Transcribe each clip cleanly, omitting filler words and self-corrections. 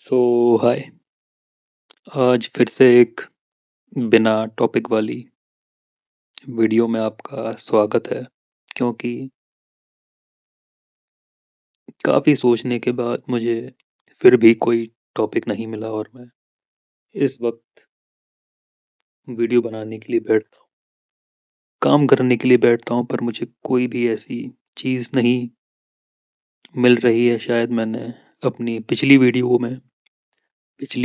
सो हाय। आज फिर से एक बिना टॉपिक वाली वीडियो में आपका स्वागत है। क्योंकि काफ़ी सोचने के बाद मुझे फिर भी कोई टॉपिक नहीं मिला और मैं इस वक्त वीडियो बनाने के लिए बैठता हूँ, काम करने के लिए बैठता हूँ, पर मुझे कोई भी ऐसी चीज़ नहीं मिल रही है। शायद मैंने अपनी पिछली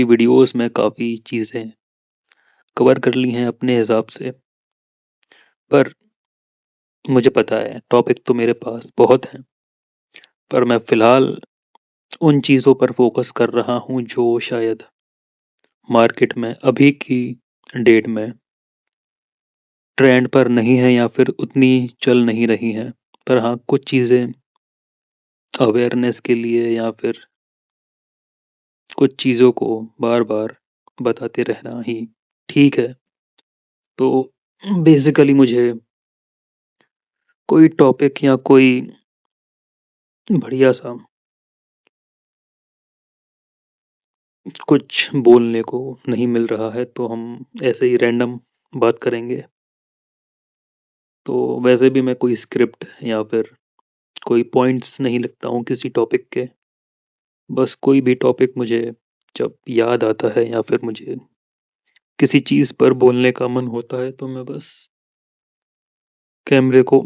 वीडियोस में काफ़ी चीज़ें कवर कर ली हैं अपने हिसाब से, पर मुझे पता है टॉपिक तो मेरे पास बहुत हैं, पर मैं फ़िलहाल उन चीज़ों पर फ़ोकस कर रहा हूँ जो शायद मार्केट में अभी की डेट में ट्रेंड पर नहीं है या फिर उतनी चल नहीं रही हैं। पर हाँ, कुछ चीज़ें अवेयरनेस के लिए या फिर कुछ चीज़ों को बार-बार बताते रहना ही ठीक है। तो बेसिकली मुझे कोई टॉपिक या कोई बढ़िया-सा कुछ बोलने को नहीं मिल रहा है, तो हम ऐसे ही रैंडम बात करेंगे। तो वैसे भी मैं कोई स्क्रिप्ट या फिर कोई पॉइंट्स नहीं लिखता हूँ किसी टॉपिक के। बस कोई भी टॉपिक मुझे जब याद आता है या फिर मुझे किसी चीज़ पर बोलने का मन होता है, तो मैं बस कैमरे को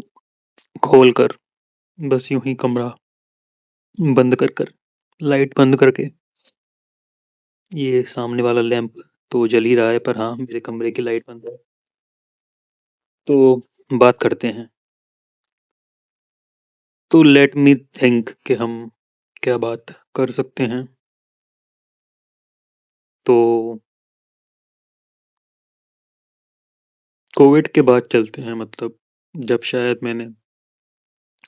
खोल कर बस यूं ही कमरा बंद कर कर लाइट बंद करके, ये सामने वाला लैंप तो जल ही रहा है, पर हाँ मेरे कमरे की लाइट बंद है। तो बात करते हैं। तो लेट मी थिंक कि हम क्या बात कर सकते हैं। तो कोविड के बाद चलते हैं, मतलब जब शायद मैंने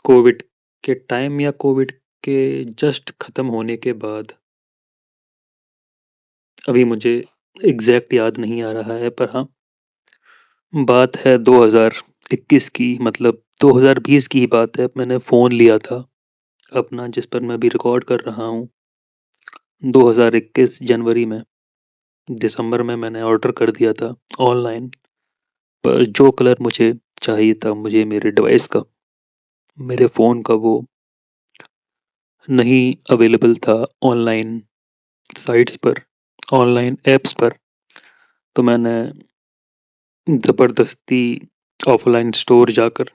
कोविड के टाइम या कोविड के जस्ट खत्म होने के बाद, अभी मुझे एग्जैक्ट याद नहीं आ रहा है, पर हाँ बात है 2021 की, मतलब 2020 की ही बात है। मैंने फ़ोन लिया था अपना, जिस पर मैं अभी रिकॉर्ड कर रहा हूँ, 2021 जनवरी में। दिसंबर में मैंने ऑर्डर कर दिया था ऑनलाइन, पर जो कलर मुझे चाहिए था, मुझे मेरे डिवाइस का, मेरे फ़ोन का, वो नहीं अवेलेबल था ऑनलाइन साइट्स पर, ऑनलाइन ऐप्स पर। तो मैंने ज़बरदस्ती ऑफ़लाइन स्टोर जाकर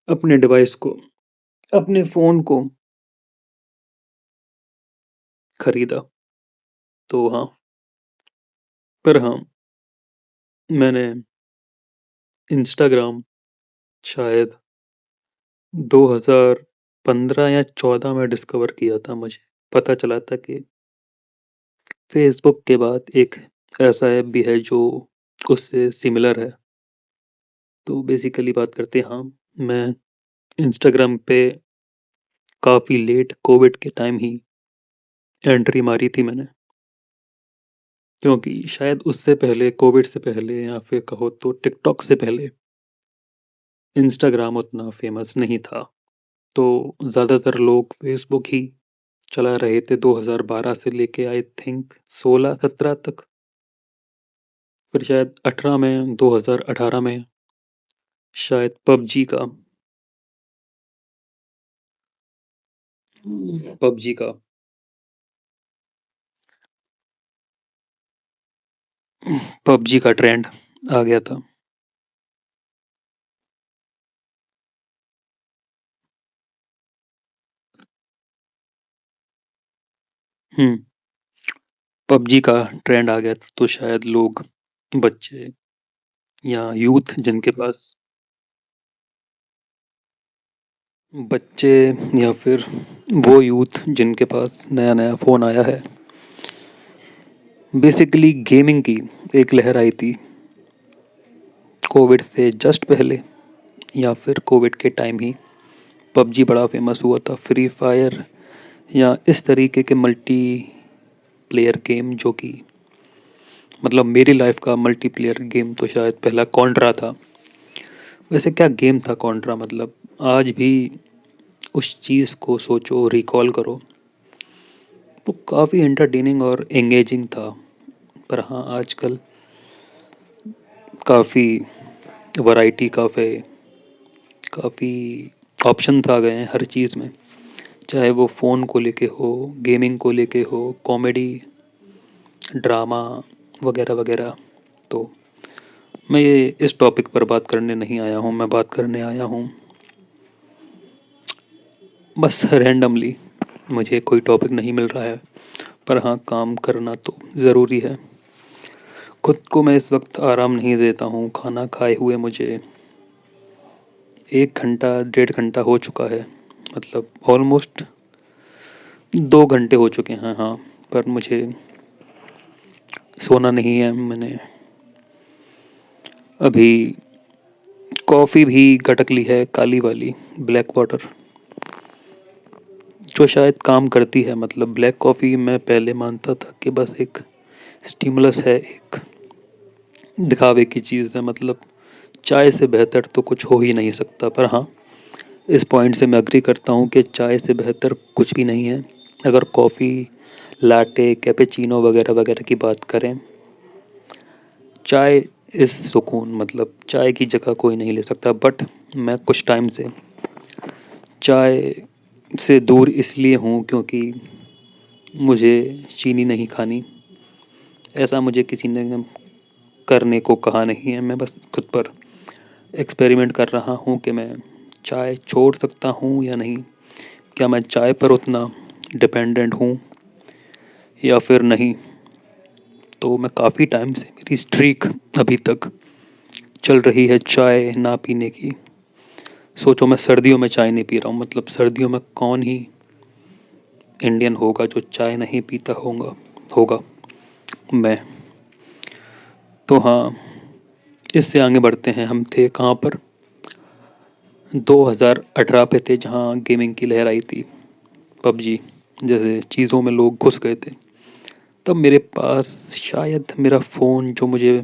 अपने डिवाइस को, अपने फ़ोन को खरीदा। तो हाँ, पर हाँ, मैंने इंस्टाग्राम शायद 2015 या 14 में डिस्कवर किया था। मुझे पता चला था कि फ़ेसबुक के बाद एक ऐसा ऐप भी है जो उससे सिमिलर है। तो बेसिकली बात करते हैं, हाँ, मैं इंस्टाग्राम पे काफ़ी लेट कोविड के टाइम ही एंट्री मारी थी मैंने। क्योंकि शायद उससे पहले, कोविड से पहले या फिर कहो तो टिकटॉक से पहले, इंस्टाग्राम उतना फ़ेमस नहीं था। तो ज़्यादातर लोग फ़ेसबुक ही चला रहे थे 2012 से लेके आई थिंक 16-17 तक। फिर शायद 18 में, 2018 में शायद पबजी का पबजी का ट्रेंड आ गया था। हुँ, पबजी का ट्रेंड आ गया था, तो शायद लोग, बच्चे या यूथ जिनके पास, बच्चे या फिर वो यूथ जिनके पास नया-नया फ़ोन आया है, बेसिकली गेमिंग की एक लहर आई थी कोविड से जस्ट पहले या फिर कोविड के टाइम ही पबजी बड़ा फेमस हुआ था। फ्री फायर या इस तरीके के मल्टी प्लेयर गेम, जो कि मतलब मेरी लाइफ का मल्टीप्लेयर गेम तो शायद पहला कॉन्ट्रा था। वैसे क्या गेम था कॉन्ट्रा, मतलब आज भी उस चीज़ को सोचो, रिकॉल करो, वो काफ़ी एंटरटेनिंग और एंगेजिंग था। पर हाँ, आजकल काफ़ी वैरायटी काफ़ी ऑप्शंस आ गए हैं हर चीज़ में, चाहे वो फ़ोन को लेके हो, गेमिंग को लेके हो, कॉमेडी, ड्रामा वगैरह वगैरह। तो मैं ये इस टॉपिक पर बात करने नहीं आया हूँ, मैं बात करने आया हूँ बस रैंडमली। मुझे कोई टॉपिक नहीं मिल रहा है, पर हाँ, काम करना तो ज़रूरी है। खुद को मैं इस वक्त आराम नहीं देता हूँ। खाना खाए हुए मुझे 1 घंटा 1.5 घंटा हो चुका है, मतलब ऑलमोस्ट 2 घंटे हो चुके हैं। हाँ, पर मुझे सोना नहीं है। मैंने अभी कॉफ़ी भी गटक ली है, काली वाली ब्लैक वाटर, जो शायद काम करती है। मतलब ब्लैक कॉफ़ी मैं पहले मानता था कि बस एक स्टिमुलस है, एक दिखावे की चीज़ है, मतलब चाय से बेहतर तो कुछ हो ही नहीं सकता। पर हाँ, इस पॉइंट से मैं एग्री करता हूँ कि चाय से बेहतर कुछ भी नहीं है। अगर कॉफ़ी, लाटे, कैपेचिनो वगैरह वगैरह की बात करें, चाय इस सुकून, मतलब चाय की जगह कोई नहीं ले सकता। बट मैं कुछ टाइम से चाय से दूर इसलिए हूँ क्योंकि मुझे चीनी नहीं खानी। ऐसा मुझे किसी ने करने को कहा नहीं है, मैं बस खुद पर एक्सपेरिमेंट कर रहा हूँ कि मैं चाय छोड़ सकता हूँ या नहीं। क्या मैं चाय पर उतना डिपेंडेंट हूँ या फिर नहीं। तो मैं काफ़ी टाइम से, मेरी स्ट्रीक अभी तक चल रही है चाय ना पीने की। सोचो, मैं सर्दियों में चाय नहीं पी रहा हूँ, मतलब सर्दियों में कौन ही इंडियन होगा जो चाय नहीं पीता होगा। मैं तो हाँ, इससे आगे बढ़ते हैं। हम थे कहाँ पर? 2018 पे थे, जहाँ गेमिंग की लहर आई थी, पबजी जैसे चीज़ों में लोग घुस गए थे। तब मेरे पास शायद मेरा फ़ोन, जो मुझे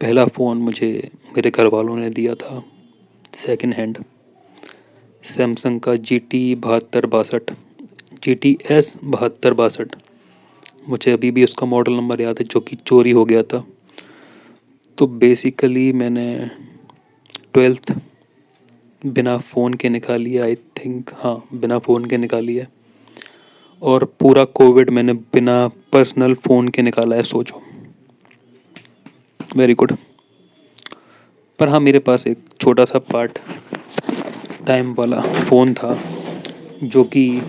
पहला फ़ोन मुझे मेरे घर वालों ने दिया था, सेकंड हैंड सैमसंग का GT 7262, GTS 7262। मुझे अभी भी उसका मॉडल नंबर याद है, जो कि चोरी हो गया था। तो बेसिकली मैंने 12th बिना फ़ोन के निकाली है, आई थिंक। हाँ, बिना फ़ोन के निकाली है। और पूरा कोविड मैंने बिना पर्सनल फ़ोन के निकाला है, सोचो। Very good. पर हाँ, मेरे पास एक छोटा सा पार्ट टाइम वाला फ़ोन था, जो कि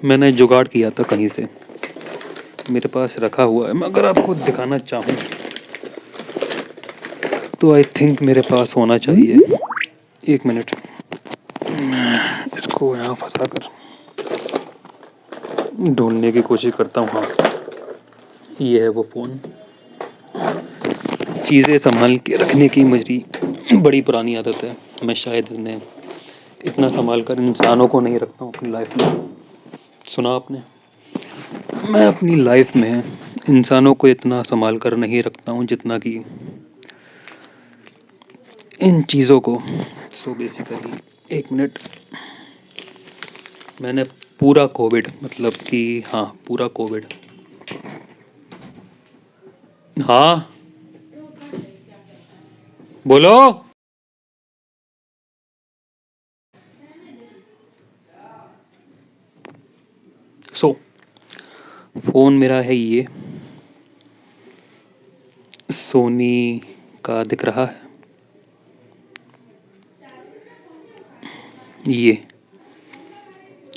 मैंने जुगाड़ किया था कहीं से, मेरे पास रखा हुआ है। मैं अगर आपको दिखाना चाहूँ तो आई थिंक मेरे पास होना चाहिए। 1 मिनट, मैं इसको यहाँ फंसा कर ढूंढने की कोशिश करता हूँ। हाँ, ये है वो फ़ोन। चीज़ें संभाल के रखने की मेरी बड़ी पुरानी आदत है। मैं शायद इन्हें इतना संभाल कर इंसानों को नहीं रखता हूँ अपनी लाइफ में। सुना आपने? मैं अपनी लाइफ में इंसानों को इतना संभाल कर नहीं रखता हूँ जितना कि इन चीज़ों को। सो बेसिकली 1 मिनट, मैंने पूरा कोविड, मतलब कि हाँ, पूरा कोविड। हाँ, बोलो। सो फ़ोन मेरा है ये, सोनी का दिख रहा है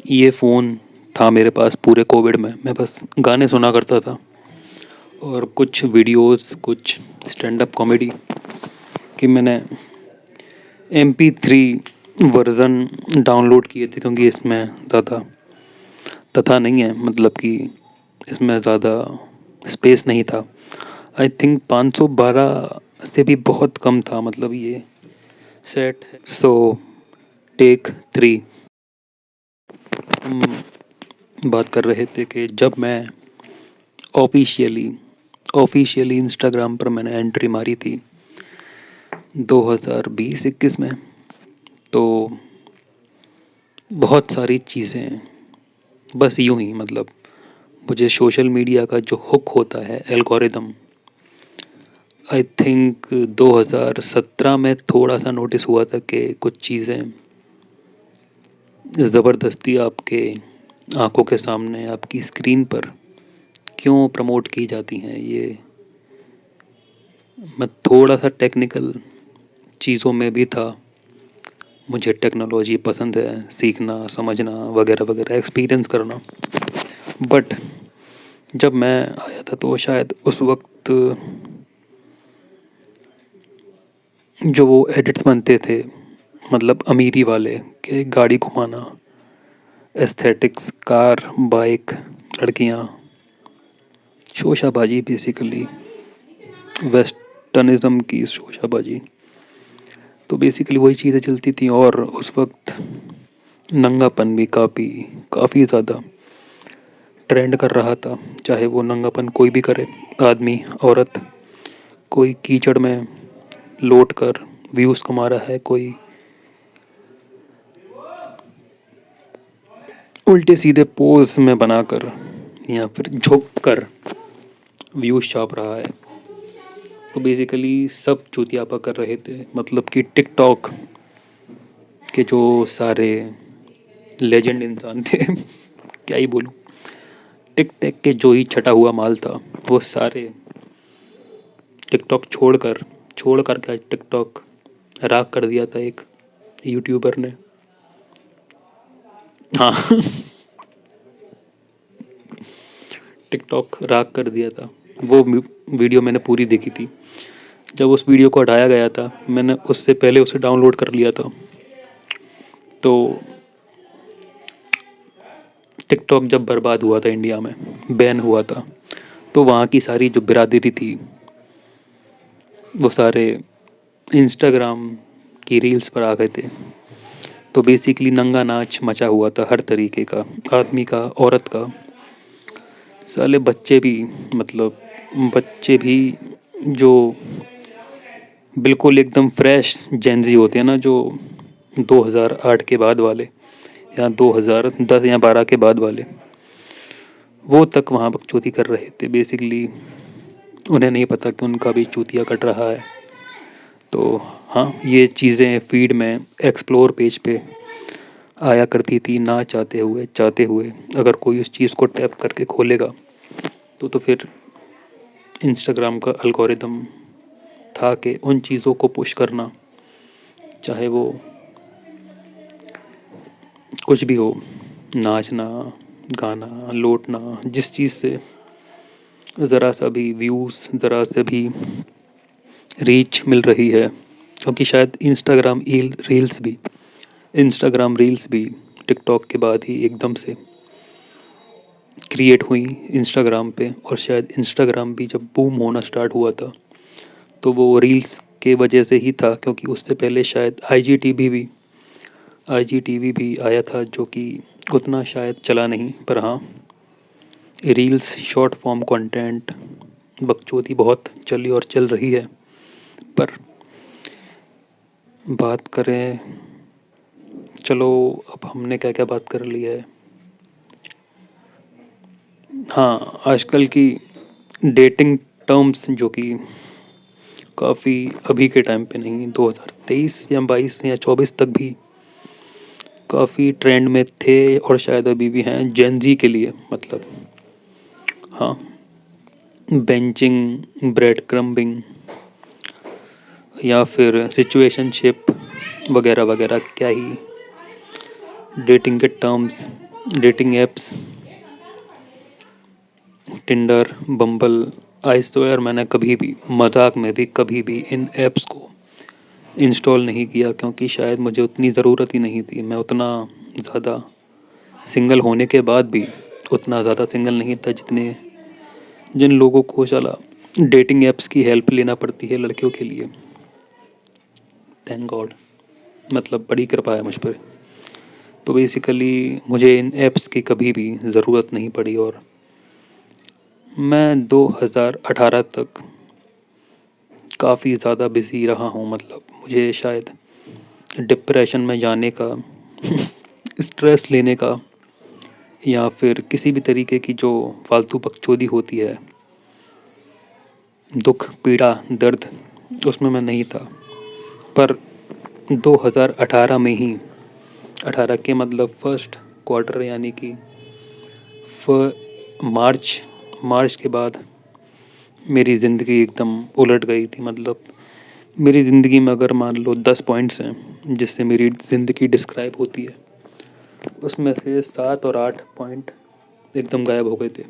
ये फ़ोन था मेरे पास पूरे कोविड में। मैं बस गाने सुना करता था और कुछ वीडियोस, कुछ स्टैंड अप कॉमेडी कि मैंने MP3 वर्ज़न डाउनलोड किए थे, क्योंकि इसमें ज़्यादा तथा नहीं है, मतलब कि इसमें ज़्यादा स्पेस नहीं था। आई थिंक 512 से भी बहुत कम था, मतलब ये सेट है। सो टेक 3, हम बात कर रहे थे कि जब मैं ऑफिशियली ऑफिशियली इंस्टाग्राम पर मैंने एंट्री मारी थी 2020-21 में, तो बहुत सारी चीज़ें बस यूँ ही मतलब मुझे सोशल मीडिया का जो हुक होता है एल्गोरिदम, आई थिंक 2017 में थोड़ा-सा नोटिस हुआ था कि कुछ चीज़ें ज़बरदस्ती आपके आँखों के सामने आपकी स्क्रीन पर क्यों प्रमोट की जाती हैं। ये मैं थोड़ा-सा टेक्निकल चीज़ों में भी था। मुझे टेक्नोलॉजी पसंद है, सीखना, समझना वगैरह-वगैरह, एक्सपीरियंस करना। बट जब मैं आया था तो शायद उस वक़्त जो वो एडिट्स बनते थे मतलब अमीरी वाले कि गाड़ी घुमाना, एस्थेटिक्स, कार, बाइक, लड़कियाँ, शोशाबाजी बेसिकली, वेस्टर्निज़्म की शोशाबाजी। तो बेसिकली वही चीज़ें चलती थी और उस वक़्त नंगापन भी काफ़ी ज़्यादा ट्रेंड कर रहा था। चाहे वो नंगापन कोई भी करे, आदमी, औरत, कोई कीचड़ में लोट कर व्यूज़ कमा रहा है, कोई उल्टे सीधे पोज़ में बनाकर या फिर झुक कर व्यूज़ छाप रहा है। तो बेसिकली सब चूतियापा कर रहे थे। मतलब कि टिकटॉक के जो सारे लेजेंड इंसान थे क्या ही बोलूँ, टिकटॉक के जो ही छटा हुआ माल था वो सारे टिकटॉक छोड़ कर क्या टिकटॉक राख कर दिया था एक यूट्यूबर ने। हाँ टिकटॉक राख कर दिया था। वो वीडियो मैंने पूरी देखी थी। जब उस वीडियो को हटाया गया था मैंने उससे पहले उसे डाउनलोड कर लिया था। तो टिकटॉक जब बर्बाद हुआ था इंडिया में, बैन हुआ था, तो वहाँ की सारी जो बिरादरी थी वो सारे इंस्टाग्राम की रील्स पर आ गए थे। तो बेसिकली नंगा नाच मचा हुआ था हर तरीके का, आदमी का, औरत का, साले बच्चे भी, मतलब बच्चे भी जो बिल्कुल एकदम फ्रेश जेनज़ी होते हैं ना, जो 2008 के बाद वाले या 2010 या 12 के बाद वाले, वो तक वहाँ बकचोदी कर रहे थे। बेसिकली उन्हें नहीं पता कि उनका भी चूतिया कट रहा है। तो हाँ, ये चीज़ें फ़ीड में एक्सप्लोर पेज पे आया करती थी ना चाहते हुए अगर कोई उस चीज़ को टैप करके खोलेगा तो फिर इंस्टाग्राम का एल्गोरिदम था कि उन चीज़ों को पुश करना, चाहे वो कुछ भी हो, नाचना, गाना, लौटना, जिस चीज़ से ज़रा सा भी व्यूज़, ज़रा से भी रीच मिल रही है। क्योंकि शायद इंस्टाग्राम रील्स भी टिकटॉक के बाद ही एकदम से क्रिएट हुई इंस्टाग्राम पे। और शायद इंस्टाग्राम भी जब बूम होना स्टार्ट हुआ था तो वो रील्स के वजह से ही था, क्योंकि उससे पहले शायद आईजीटीवी भी आया था जो कि उतना शायद चला नहीं। पर हाँ, रील्स, शॉर्ट फॉर्म कंटेंट, बकचोदी बहुत चली और चल रही है। पर बात करें, चलो अब हमने क्या क्या बात कर ली है। हाँ, आजकल की डेटिंग टर्म्स जो कि काफ़ी अभी के टाइम पे नहीं, 2023 या 22 या 24 तक भी काफ़ी ट्रेंड में थे और शायद अभी भी हैं जेन ज़ी के लिए। मतलब हाँ, बेंचिंग, ब्रेड क्रम्बिंग या फिर सिचुएशनशिप वगैरह वगैरह, क्या ही डेटिंग के terms, dating apps, Tinder, bumble. I swear मैंने कभी भी, मजाक में भी, कभी भी इन ऐप्स को इंस्टॉल नहीं किया, क्योंकि शायद मुझे उतनी ज़रूरत ही नहीं थी। मैं उतना ज़्यादा सिंगल होने के बाद भी उतना ज़्यादा सिंगल नहीं था जिन लोगों को साला डेटिंग ऐप्स की हेल्प लेना पड़ती है लड़कियों के लिए। थैंक गॉड, मतलब बड़ी कृपा है मुझ पर। तो बेसिकली मुझे इन ऐप्स की कभी भी ज़रूरत नहीं पड़ी और मैं 2018 तक काफ़ी ज़्यादा बिज़ी रहा हूँ। मतलब मुझे शायद डिप्रेशन में जाने का स्ट्रेस लेने का या फिर किसी भी तरीके की जो फालतू बकचोदी होती है, दुख, पीड़ा, दर्द, उसमें मैं नहीं था। पर 2018 में ही, 18 के मतलब फर्स्ट क्वार्टर यानी कि मार्च मार्च के बाद मेरी ज़िंदगी एकदम उलट गई थी। मतलब मेरी ज़िंदगी में अगर मान लो 10 पॉइंट्स हैं जिससे मेरी ज़िंदगी डिस्क्राइब होती है, उसमें से 7 और 8 पॉइंट एकदम गायब हो गए थे।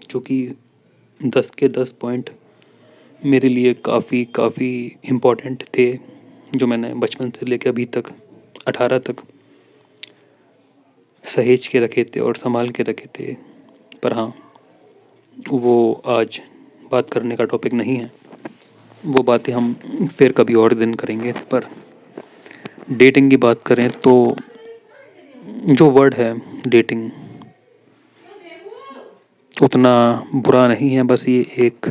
जो कि 10 के 10 पॉइंट मेरे लिए काफ़ी काफ़ी इम्पोर्टेंट थे, जो मैंने बचपन से लेकर अभी तक 18 तक सहेज के रखे थे और संभाल के रखे थे। पर हाँ, वो आज बात करने का टॉपिक नहीं है। वो बातें हम फिर कभी और दिन करेंगे। पर डेटिंग की बात करें तो जो वर्ड है डेटिंग उतना बुरा नहीं है। बस ये एक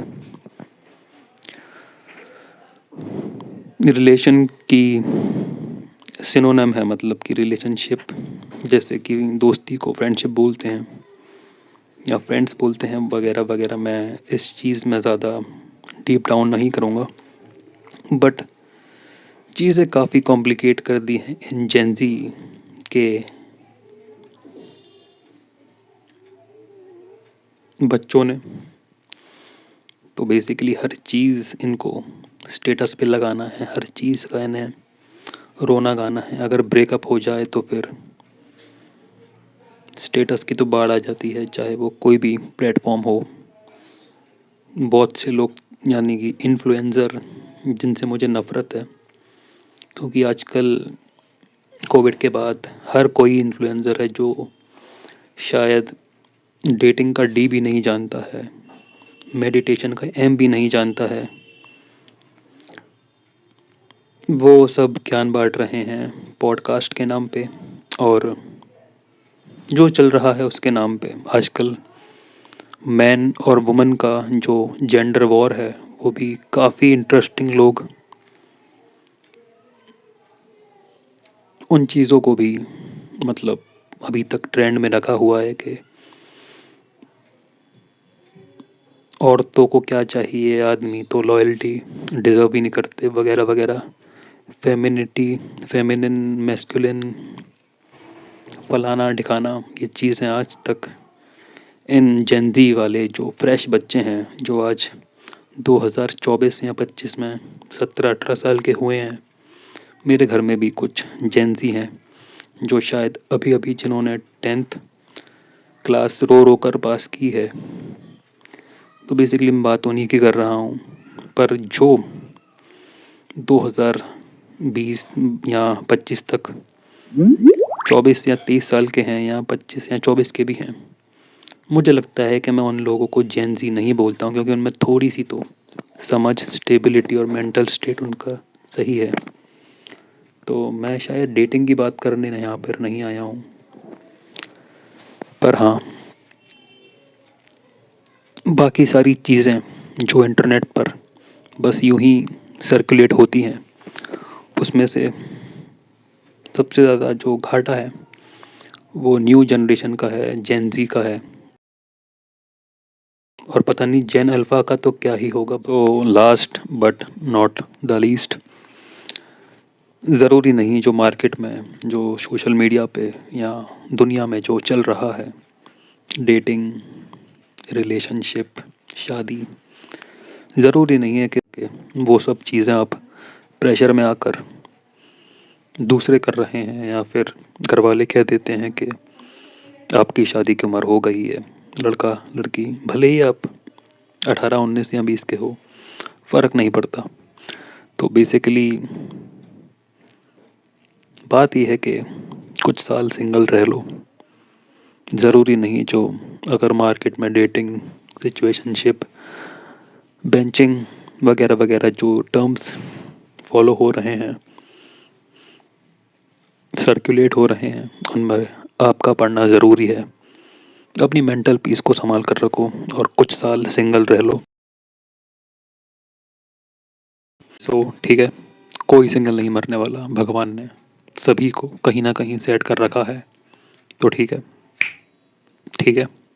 रिलेशन की सिनोनिम है, मतलब कि रिलेशनशिप, जैसे कि दोस्ती को फ्रेंडशिप बोलते हैं या फ्रेंड्स बोलते हैं वगैरह वगैरह। मैं इस चीज़ में ज़्यादा डीप डाउन नहीं करूँगा, बट चीज़ें काफ़ी कॉम्प्लिकेट कर दी हैं इन जेन ज़ी के बच्चों ने। तो बेसिकली हर चीज़ इनको स्टेटस पे लगाना है, हर चीज़ का इन्हें रोना गाना है। अगर ब्रेकअप हो जाए तो फिर स्टेटस की तो बाढ़ आ जाती है, चाहे वो कोई भी प्लेटफॉर्म हो। बहुत से लोग यानी कि इन्फ्लुएंसर जिनसे मुझे नफ़रत है, क्योंकि आजकल कोविड के बाद हर कोई इन्फ्लुएंसर है जो शायद डेटिंग का डी भी नहीं जानता है, मेडिटेशन का एम भी नहीं जानता है। वो सब ज्ञान बांट रहे हैं पॉडकास्ट के नाम पे और जो चल रहा है उसके नाम पे। आजकल मैन और वुमन का जो जेंडर वॉर है वो भी काफ़ी इंटरेस्टिंग, लोग उन चीज़ों को भी मतलब अभी तक ट्रेंड में रखा हुआ है कि औरतों को क्या चाहिए, आदमी तो लॉयल्टी डिज़र्व ही नहीं करते वगैरह वगैरह। फेमिनिटी, फेमिनिन, मैस्कुलिन, फलाना ढिकाना, ये चीज़ें आज तक इन जेन ज़ी वाले जो फ्रेश बच्चे हैं, जो आज 2024 या 25 में 17-18 साल के हुए हैं। मेरे घर में भी कुछ जेन ज़ी हैं जो शायद अभी अभी जिन्होंने 10th क्लास रो रो कर पास की है। तो बेसिकली मैं बात उन्हीं की कर रहा हूँ। पर जो 2020 या 25 तक 24 या 30 साल के हैं, या 25 या 24 के भी हैं, मुझे लगता है कि मैं उन लोगों को जेन ज़ी नहीं बोलता हूँ, क्योंकि उनमें थोड़ी सी तो समझ, स्टेबिलिटी और मेंटल स्टेट उनका सही है। तो मैं शायद डेटिंग की बात करने यहाँ पर नहीं आया हूँ। पर हाँ, बाकी सारी चीज़ें जो इंटरनेट पर बस यूं ही सर्कुलेट होती हैं, उसमें से सबसे ज़्यादा जो घाटा है वो न्यू जनरेशन का है, जेन ज़ी का है। और पता नहीं जेन अल्फ़ा का तो क्या ही होगा। तो last but not the least, ज़रूरी नहीं जो मार्केट में, जो सोशल मीडिया पे या दुनिया में जो चल रहा है, डेटिंग, रिलेशनशिप, शादी, ज़रूरी नहीं है कि वो सब चीज़ें आप प्रेशर में आकर दूसरे कर रहे हैं, या फिर घर वाले कह देते हैं कि आपकी शादी की उम्र हो गई है। लड़का लड़की भले ही आप 18, 19 या 20 के हो, फ़र्क नहीं पड़ता। तो बेसिकली बात यह है कि कुछ साल सिंगल रह लो। ज़रूरी नहीं जो अगर मार्केट में डेटिंग, सिचुएशनशिप, बेंचिंग वगैरह वगैरह जो टर्म्स फॉलो हो रहे हैं, सर्कुलेट हो रहे हैं, उनमें आपका पढ़ना ज़रूरी है। अपनी मेंटल पीस को संभाल कर रखो और कुछ साल सिंगल रह लो। सो ठीक है, कोई सिंगल नहीं मरने वाला। भगवान ने सभी को कहीं ना कहीं सेट कर रखा है। तो ठीक है। ठीक है?